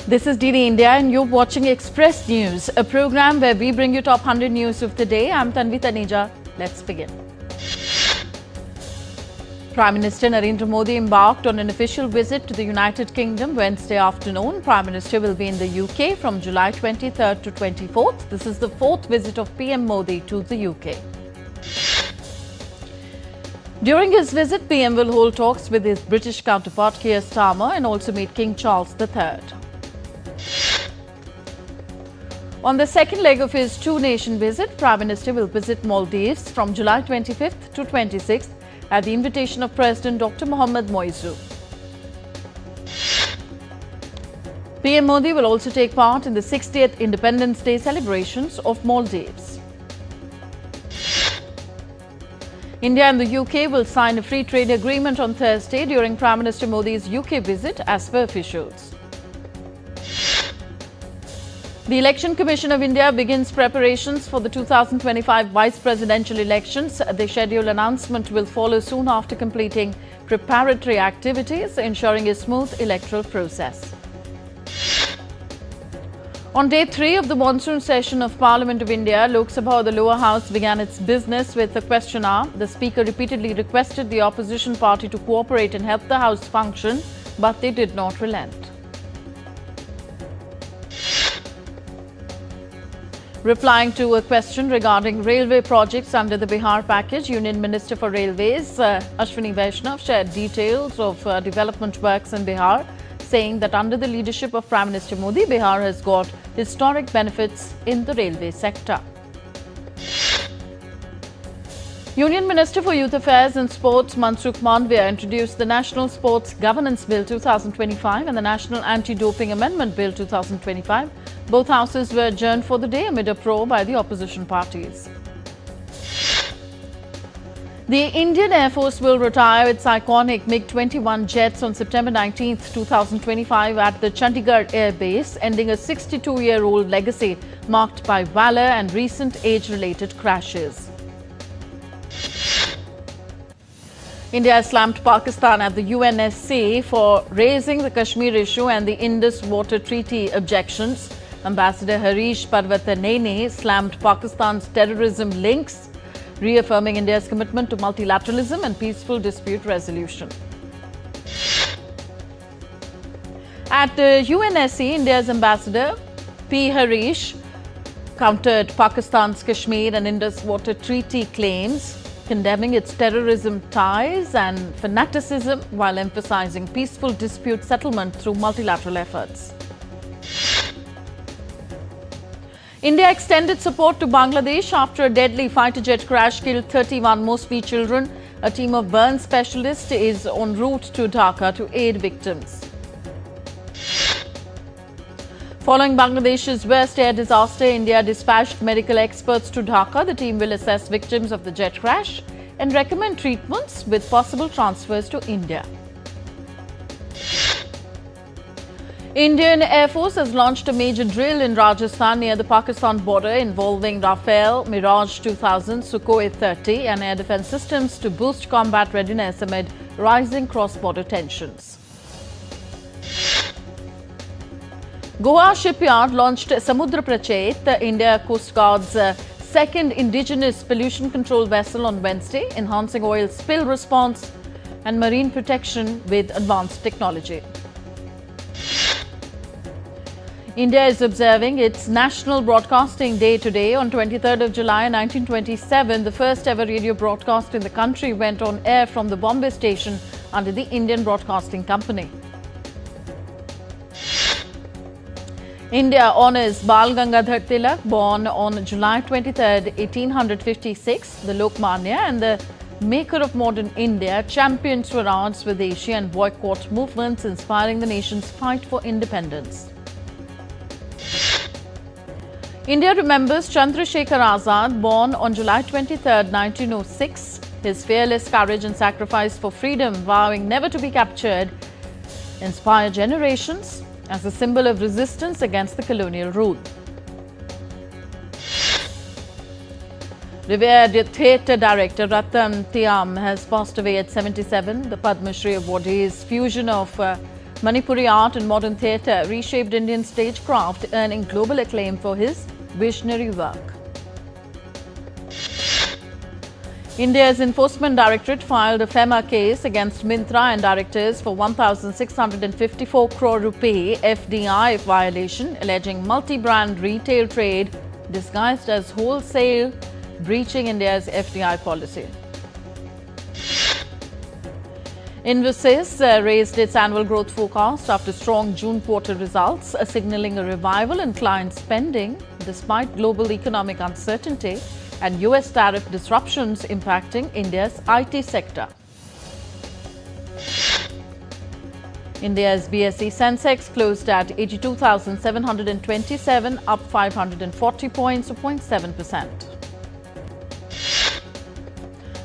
This is DD India and you're watching Express News, a program where we bring you top 100 news of the day. I'm Tanvi Taneja. Let's begin. Prime Minister Narendra Modi embarked on an official visit to the United Kingdom Wednesday afternoon. Prime Minister will be in the UK from July 23rd to 24th. This is the fourth visit of PM Modi to the UK. During his visit, PM will hold talks with his British counterpart Keir Starmer and also meet King Charles III. On the second leg of his two-nation visit, Prime Minister will visit Maldives from July 25th to 26th at the invitation of President Dr. Mohamed Moizu. PM Modi will also take part in the 60th Independence Day celebrations of Maldives. India and the UK will sign a free trade agreement on Thursday during Prime Minister Modi's UK visit, as per officials. The Election Commission of India begins preparations for the 2025 vice presidential elections. The schedule announcement will follow soon after completing preparatory activities, ensuring a smooth electoral process. On day 3 of the monsoon session of Parliament of India, Lok Sabha, the lower house, began its business with a question hour. The Speaker repeatedly requested the opposition party to cooperate and help the House function, but they did not relent. Replying to a question regarding railway projects under the Bihar package, Union Minister for Railways Ashwini Vaishnav shared details of development works in Bihar, saying that under the leadership of Prime Minister Modi, Bihar has got historic benefits in the railway sector. Union Minister for Youth Affairs and Sports Mansukh Mandavia introduced the National Sports Governance Bill 2025 and the National Anti-Doping Amendment Bill 2025. Both houses were adjourned for the day amid a probe by the opposition parties. The Indian Air Force will retire its iconic MiG-21 jets on September 19, 2025 at the Chandigarh Air Base, ending a 62-year-old legacy marked by valor and recent age-related crashes. India slammed Pakistan at the UNSC for raising the Kashmir issue and the Indus Water Treaty objections. Ambassador Harish Parvatanene slammed Pakistan's terrorism links, reaffirming India's commitment to multilateralism and peaceful dispute resolution. At the UNSC, India's ambassador P. Harish countered Pakistan's Kashmir and Indus Water Treaty claims, condemning its terrorism ties and fanaticism while emphasizing peaceful dispute settlement through multilateral efforts. India extended support to Bangladesh after a deadly fighter jet crash killed 31, mostly children. A team of burn specialists is en route to Dhaka to aid victims. Following Bangladesh's worst air disaster, India dispatched medical experts to Dhaka. The team will assess victims of the jet crash and recommend treatments with possible transfers to India. Indian Air Force has launched a major drill in Rajasthan near the Pakistan border involving Rafale, Mirage 2000, Sukhoi 30 and air defense systems to boost combat readiness amid rising cross-border tensions. Goa Shipyard launched Samudra Prachet, India Coast Guard's second indigenous pollution control vessel on Wednesday, enhancing oil spill response and marine protection with advanced technology. India is observing its National Broadcasting Day today. On 23rd of July 1927, the first ever radio broadcast in the country went on air from the Bombay station under the Indian Broadcasting Company. India honours Bal Gangadhar Tilak, born on July 23rd, 1856. The Lokmanya and the maker of modern India championed Swaraj, Swadeshi and boycott movements, inspiring the nation's fight for independence. India remembers Chandrasekhar Azad, born on July 23, 1906. His fearless courage and sacrifice for freedom, vowing never to be captured, inspire generations as a symbol of resistance against the colonial rule. Revered theatre director Ratan Tiam has passed away at 77. The Padma Shri awardee is fusion of Manipuri art and modern theatre reshaped Indian stagecraft, earning global acclaim for his visionary work. India's Enforcement Directorate filed a FEMA case against Myntra and directors for 1,654 crore rupee FDI violation, alleging multi-brand retail trade disguised as wholesale, breaching India's FDI policy. Infosys raised its annual growth forecast after strong June quarter results, signalling a revival in client spending despite global economic uncertainty and US tariff disruptions impacting India's IT sector. India's BSE Sensex closed at 82,727, up 540 points, or 0.7%.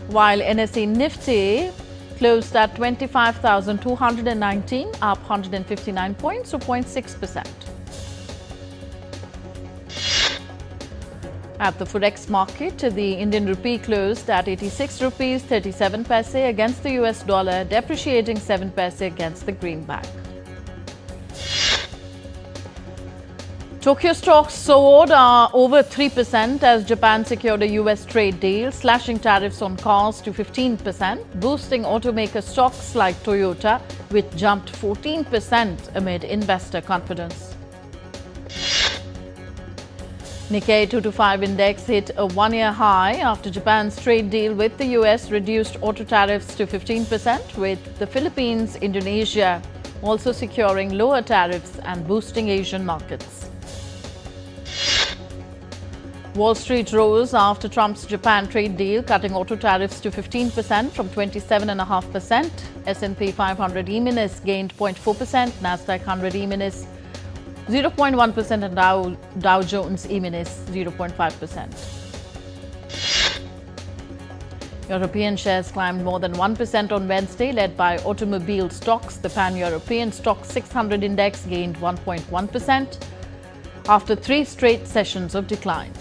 While NSE Nifty closed at 25,219, up 159 points, or 0.6%. At the Forex market, the Indian rupee closed at 86 rupees 37 paise against the US dollar, depreciating 7 paise against the greenback. Tokyo stocks soared over 3% as Japan secured a US trade deal, slashing tariffs on cars to 15%, boosting automaker stocks like Toyota, which jumped 14% amid investor confidence. Nikkei 225 index hit a one-year high after Japan's trade deal with the US reduced auto tariffs to 15%, with the Philippines, Indonesia also securing lower tariffs and boosting Asian markets. Wall Street rose after Trump's Japan trade deal, cutting auto tariffs to 15% from 27.5%. S&P 500 E-minis gained 0.4%, Nasdaq 100 E-minis 0.1% and Dow Jones E-minis 0.5%. European shares climbed more than 1% on Wednesday, led by automobile stocks. The Pan-European Stock 600 index gained 1.1% after 3 straight sessions of decline.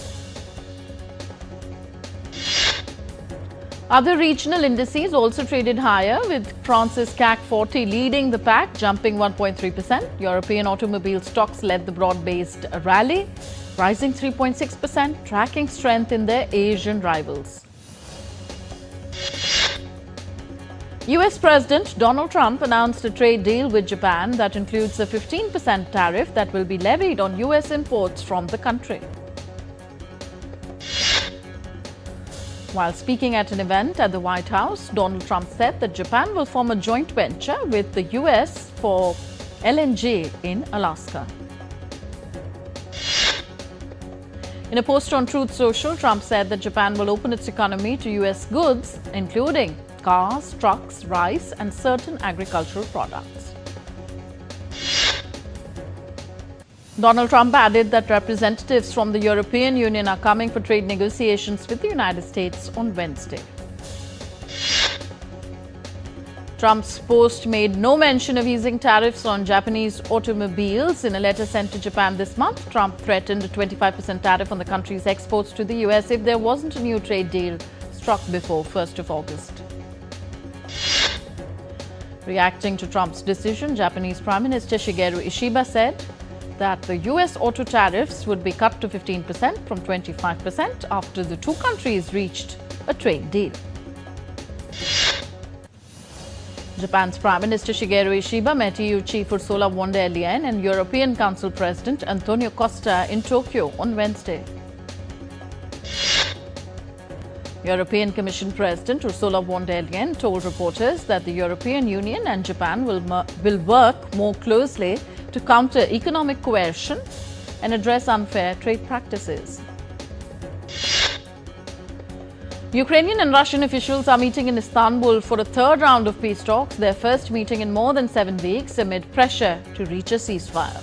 Other regional indices also traded higher, with France's CAC 40 leading the pack, jumping 1.3%. European automobile stocks led the broad-based rally, rising 3.6%, tracking strength in their Asian rivals. US President Donald Trump announced a trade deal with Japan that includes a 15% tariff that will be levied on US imports from the country. While speaking at an event at the White House, Donald Trump said that Japan will form a joint venture with the US for LNG in Alaska. In a post on Truth Social, Trump said that Japan will open its economy to US goods, including cars, trucks, rice, and certain agricultural products. Donald Trump added that representatives from the European Union are coming for trade negotiations with the United States on Wednesday. Trump's post made no mention of easing tariffs on Japanese automobiles. In a letter sent to Japan this month, Trump threatened a 25% tariff on the country's exports to the US if there wasn't a new trade deal struck before 1st of August. Reacting to Trump's decision, Japanese Prime Minister Shigeru Ishiba said that the US auto tariffs would be cut to 15% from 25% after the two countries reached a trade deal. Japan's Prime Minister Shigeru Ishiba met EU Chief Ursula von der Leyen and European Council President Antonio Costa in Tokyo on Wednesday. European Commission President Ursula von der Leyen told reporters that the European Union and Japan will work more closely to counter economic coercion and address unfair trade practices. Ukrainian and Russian officials are meeting in Istanbul for a third round of peace talks, their first meeting in more than 7 weeks amid pressure to reach a ceasefire.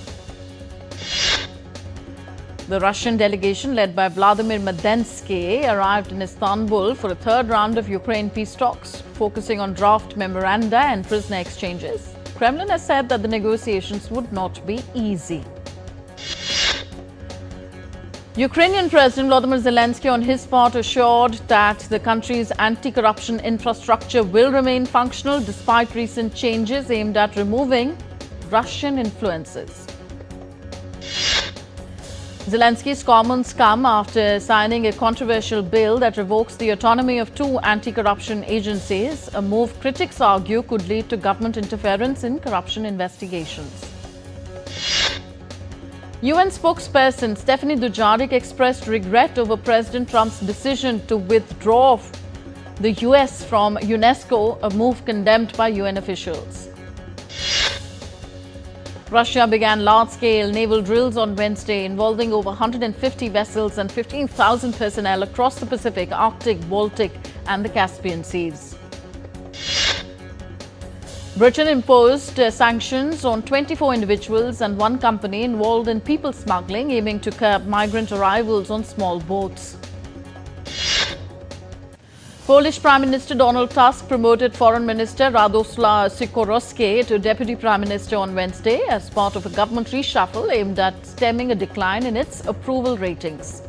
The Russian delegation, led by Vladimir Medensky, arrived in Istanbul for a third round of Ukraine peace talks, focusing on draft memoranda and prisoner exchanges. Kremlin has said that the negotiations would not be easy. Ukrainian President Volodymyr Zelensky, on his part, assured that the country's anti-corruption infrastructure will remain functional despite recent changes aimed at removing Russian influences. Zelensky's comments come after signing a controversial bill that revokes the autonomy of two anti-corruption agencies, a move critics argue could lead to government interference in corruption investigations. UN spokesperson Stephanie Dujarric expressed regret over President Trump's decision to withdraw the US from UNESCO, a move condemned by UN officials. Russia began large-scale naval drills on Wednesday involving over 150 vessels and 15,000 personnel across the Pacific, Arctic, Baltic and the Caspian Seas. Britain imposed sanctions on 24 individuals and one company involved in people smuggling, aiming to curb migrant arrivals on small boats. Polish Prime Minister Donald Tusk promoted Foreign Minister Radosław Sikorski to Deputy Prime Minister on Wednesday as part of a government reshuffle aimed at stemming a decline in its approval ratings.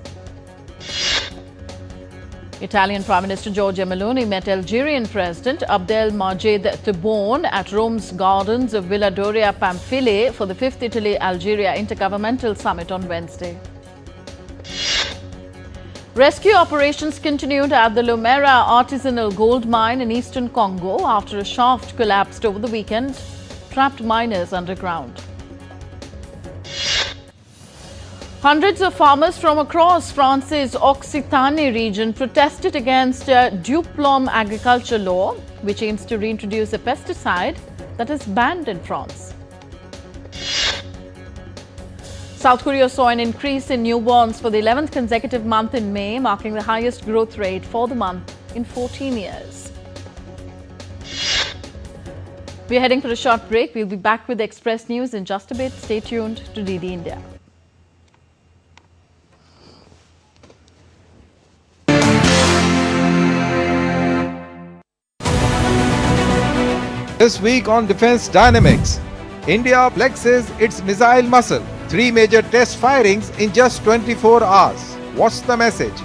Italian Prime Minister Giorgia Meloni met Algerian President Abdelmajid Tebboune at Rome's gardens of Villa Doria Pamphili for the 5th Italy-Algeria Intergovernmental Summit on Wednesday. Rescue operations continued at the Lomera artisanal gold mine in eastern Congo after a shaft collapsed over the weekend, trapped miners underground. Hundreds of farmers from across France's Occitanie region protested against a Duplom agriculture law, which aims to reintroduce a pesticide that is banned in France. South Korea saw an increase in newborns for the 11th consecutive month in May, marking the highest growth rate for the month in 14 years. We're heading for a short break. We'll be back with the Express News in just a bit. Stay tuned to DD India. This week on Defense Dynamics, India flexes its missile muscle. 3 major test firings in just 24 hours. What's the message?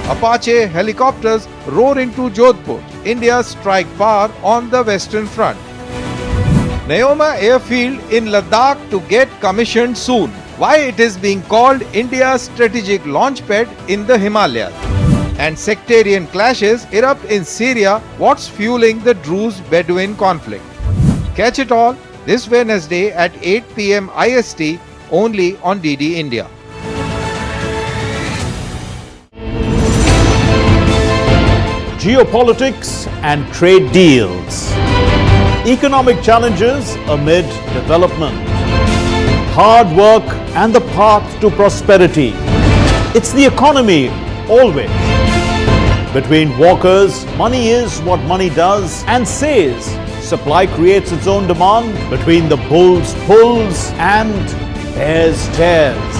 Apache helicopters roar into Jodhpur. India strike power on the Western Front. Neoma airfield in Ladakh to get commissioned soon. Why it is being called India's strategic launchpad in the Himalayas. And sectarian clashes erupt in Syria. What's fueling the Druze-Bedouin conflict? Catch it all this Wednesday at 8 p.m. IST only on DD India. Geopolitics and trade deals. Economic challenges amid development. Hard work and the path to prosperity. It's the economy always. Between walkers, money is what money does and says. Supply creates its own demand. Between the bulls pulls and bears tears.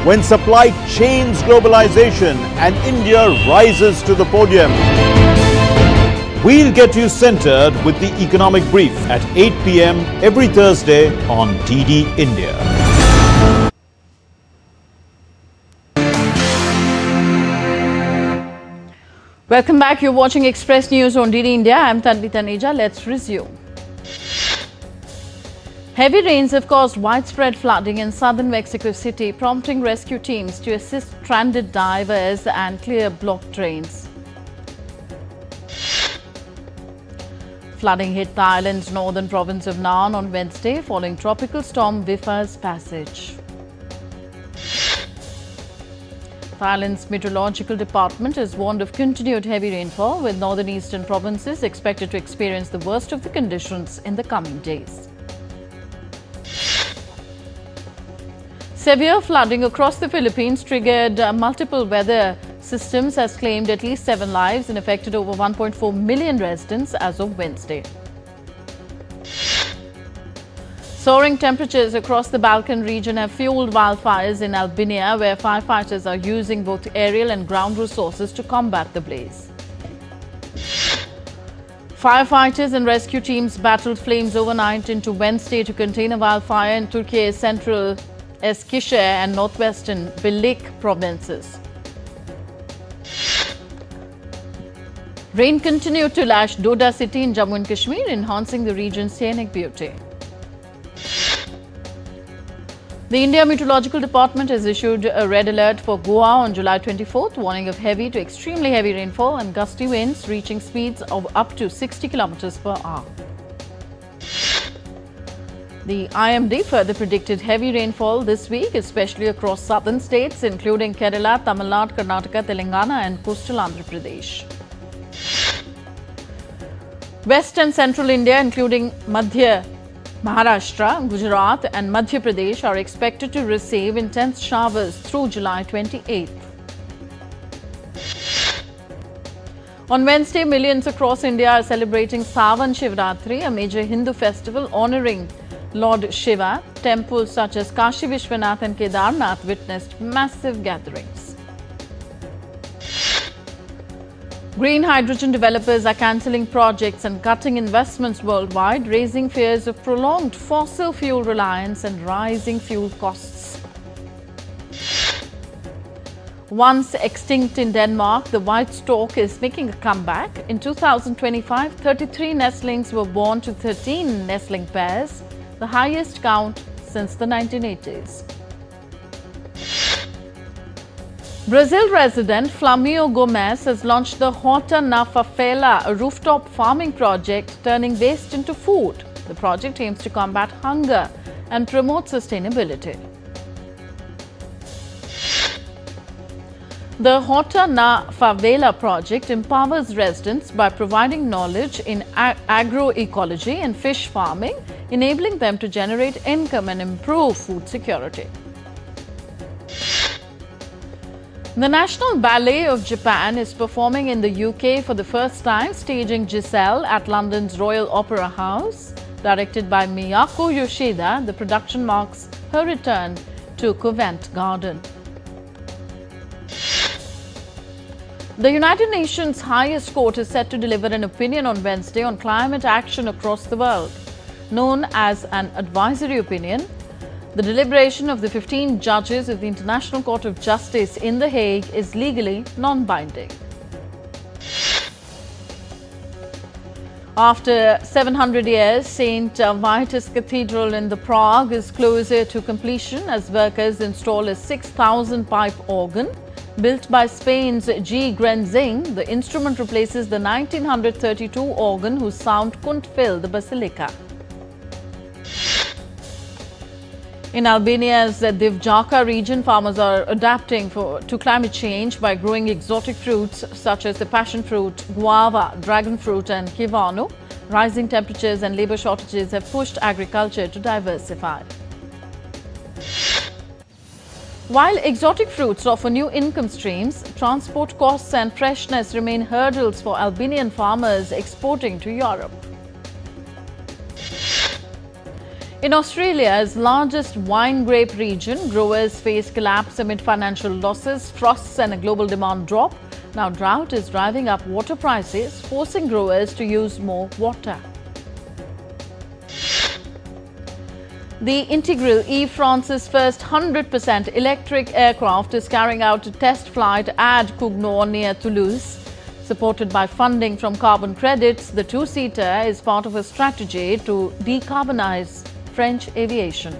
When supply chains globalization and India rises to the podium, we'll get you centered with the economic brief at 8 p.m. every Thursday on DD India. Welcome back. You're watching Express News on DD India. I'm Tanvi Taneja. Let's resume. Heavy rains have caused widespread flooding in southern Mexico City, prompting rescue teams to assist stranded divers and clear blocked drains. Flooding hit the island's northern province of Nan on Wednesday following tropical storm Vifa's passage. The island's meteorological department has warned of continued heavy rainfall, with northern eastern provinces expected to experience the worst of the conditions in the coming days. Severe flooding across the Philippines triggered multiple weather systems, has claimed at least 7 lives and affected over 1.4 million residents as of Wednesday. Soaring temperatures across the Balkan region have fueled wildfires in Albania, where firefighters are using both aerial and ground resources to combat the blaze. Firefighters and rescue teams battled flames overnight into Wednesday to contain a wildfire in Turkey's central Eskişehir and northwestern Bilecik provinces. Rain continued to lash Doordarshan city in Jammu and Kashmir, enhancing the region's scenic beauty. The India Meteorological Department has issued a red alert for Goa on July 24th, warning of heavy to extremely heavy rainfall and gusty winds reaching speeds of up to 60 km per hour. The IMD further predicted heavy rainfall this week, especially across southern states including Kerala, Tamil Nadu, Karnataka, Telangana and coastal Andhra Pradesh. West and central India, including Madhya Maharashtra, Gujarat and Madhya Pradesh are expected to receive intense showers through July 28th. On Wednesday, millions across India are celebrating Sawan Shivratri, a major Hindu festival honoring Lord Shiva. Temples such as Kashi Vishwanath and Kedarnath witnessed massive gatherings. Green hydrogen developers are cancelling projects and cutting investments worldwide, raising fears of prolonged fossil fuel reliance and rising fuel costs. Once extinct in Denmark, the white stork is making a comeback. In 2025, 33 nestlings were born to 13 nestling pairs, the highest count since the 1980s. Brazil resident Flamio Gomes has launched the Horta na Favela, a rooftop farming project turning waste into food. The project aims to combat hunger and promote sustainability. The Horta na Favela project empowers residents by providing knowledge in agroecology and fish farming, enabling them to generate income and improve food security. The National Ballet of Japan is performing in the UK for the first time, staging Giselle at London's Royal Opera House. Directed by Miyako Yoshida, the production marks her return to Covent Garden. The United Nations highest court is set to deliver an opinion on Wednesday on climate action across the world. Known as an advisory opinion, the deliberation of the 15 judges of the International Court of Justice in The Hague is legally non-binding. After 700 years, St. Vitus Cathedral in the Prague is closer to completion as workers install a 6,000 pipe organ. Built by Spain's G. Grenzing, the instrument replaces the 1932 organ whose sound couldn't fill the basilica. In Albania's Divjaka region, farmers are adapting to climate change by growing exotic fruits such as the passion fruit, guava, dragon fruit and kivano. Rising temperatures and labour shortages have pushed agriculture to diversify. While exotic fruits offer new income streams, transport costs and freshness remain hurdles for Albanian farmers exporting to Europe. In Australia's largest wine grape region, growers face collapse amid financial losses, frosts and a global demand drop. Now drought is driving up water prices, forcing growers to use more water. The Integral E. France's first 100% electric aircraft is carrying out a test flight at Cugno near Toulouse. Supported by funding from carbon credits, the two-seater is part of a strategy to decarbonize French aviation.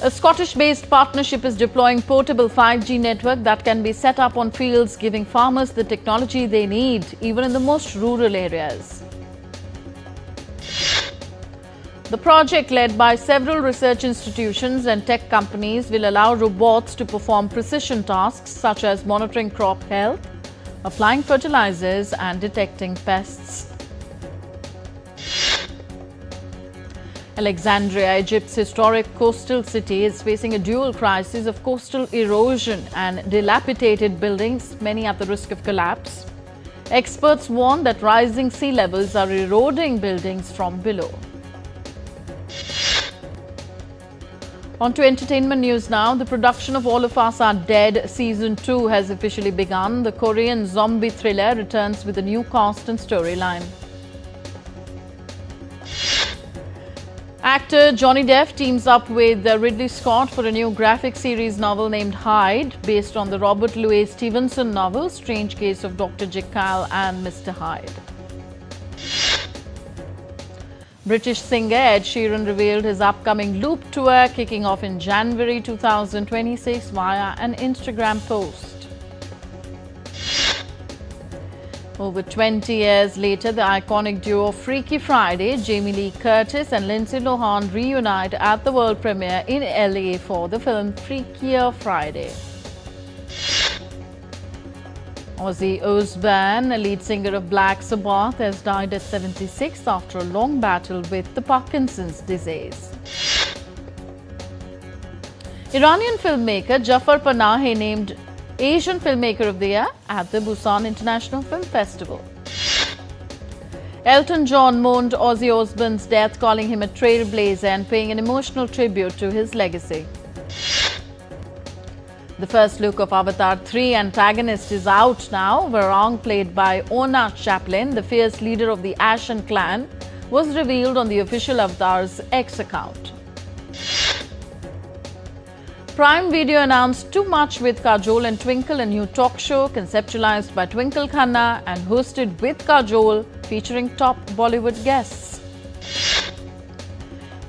A Scottish-based partnership is deploying portable 5G network that can be set up on fields, giving farmers the technology they need, even in the most rural areas. The project, led by several research institutions and tech companies, will allow robots to perform precision tasks such as monitoring crop health, applying fertilizers and detecting pests. Alexandria, Egypt's historic coastal city, is facing a dual crisis of coastal erosion and dilapidated buildings, many at the risk of collapse. Experts warn that rising sea levels are eroding buildings from below. On to entertainment news now. The production of All of Us Are Dead Season 2 has officially begun. The Korean zombie thriller returns with a new cast and storyline. Actor Johnny Depp teams up with Ridley Scott for a new graphic series novel named Hyde, based on the Robert Louis Stevenson novel Strange Case of Dr. Jekyll and Mr. Hyde. British singer Ed Sheeran revealed his upcoming Loop tour kicking off in January 2026 via an Instagram post. Over 20 years later, the iconic duo Freaky Friday, Jamie Lee Curtis and Lindsay Lohan reunite at the world premiere in LA for the film Freakier Friday. Ozzy Osbourne, lead singer of Black Sabbath, has died at 76 after a long battle with the Parkinson's disease. Iranian filmmaker Jafar Panahi named Asian Filmmaker of the Year at the Busan International Film Festival. Elton John mourned Ozzy Osbourne's death, calling him a trailblazer and paying an emotional tribute to his legacy. The first look of Avatar 3 Antagonist is out now. Varong, played by Ona Chaplin, the fierce leader of the Ashen clan, was revealed on the official Avatar's X account. Prime Video announced Too Much with Kajol and Twinkle, a new talk show conceptualized by Twinkle Khanna and hosted with Kajol, featuring top Bollywood guests.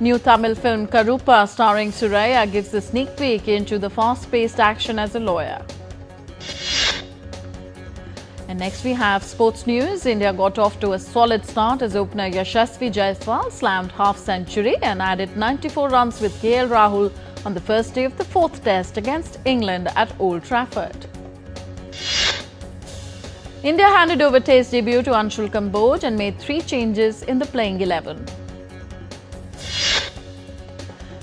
New Tamil film Karupa starring Suraya gives a sneak peek into the fast-paced action as a lawyer. And next we have sports news. India got off to a solid start as opener Yashasvi Jaiswal slammed half-century and added 94 runs with KL Rahul on the first day of the fourth test against England at Old Trafford. India handed over Test debut to Anshul Kamboj and made 3 changes in the playing 11.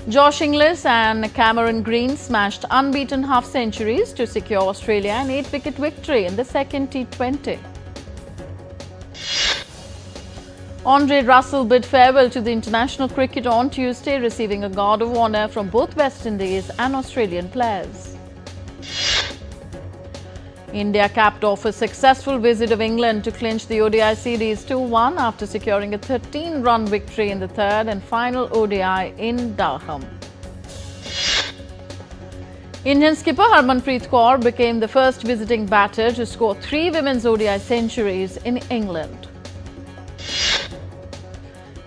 Josh Inglis and Cameron Green smashed unbeaten half-centuries to secure Australia an 8-wicket victory in the second T20. Andre Russell bid farewell to the international cricket on Tuesday, receiving a guard of honour from both West Indies and Australian players. India capped off a successful visit of England to clinch the ODI series 2-1 after securing a 13-run victory in the third and final ODI in Durham. Indian skipper Harmanpreet Kaur became the first visiting batter to score 3 women's ODI centuries in England.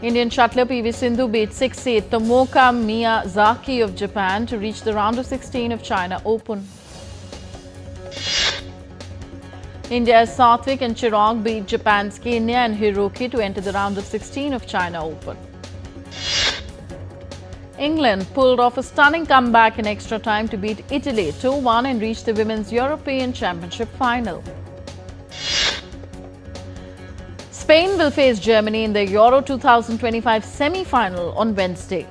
Indian shuttler PV Sindhu beat 6-8 Tomoka Miyazaki of Japan to reach the round of 16 of China Open. India's Sathwik and Chirag beat Japan's Kenya and Hiroki to enter the round of 16 of China Open. England pulled off a stunning comeback in extra time to beat Italy 2-1 and reach the Women's European Championship final. Spain will face Germany in the Euro 2025 semi-final on Wednesday.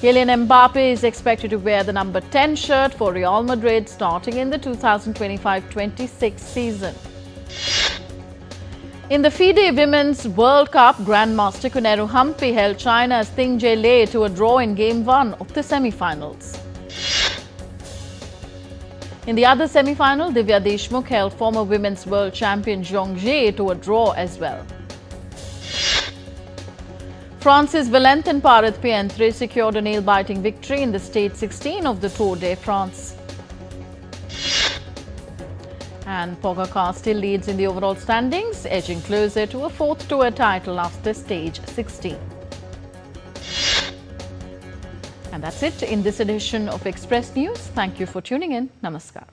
Kylian Mbappe is expected to wear the number 10 shirt for Real Madrid starting in the 2025-26 season. In the FIDE Women's World Cup, Grandmaster Koneru Hampi held China's Ting Jie Lei to a draw in Game 1 of the semi-finals. In the other semi-final, Divya Deshmukh held former women's world champion Zhong Jie to a draw as well. France's Valentin Paret-Pientre secured a nail-biting victory in the Stage 16 of the Tour de France. And Pogacar still leads in the overall standings, edging closer to a 4th Tour title after Stage 16. And that's it in this edition of Express News. Thank you for tuning in. Namaskar.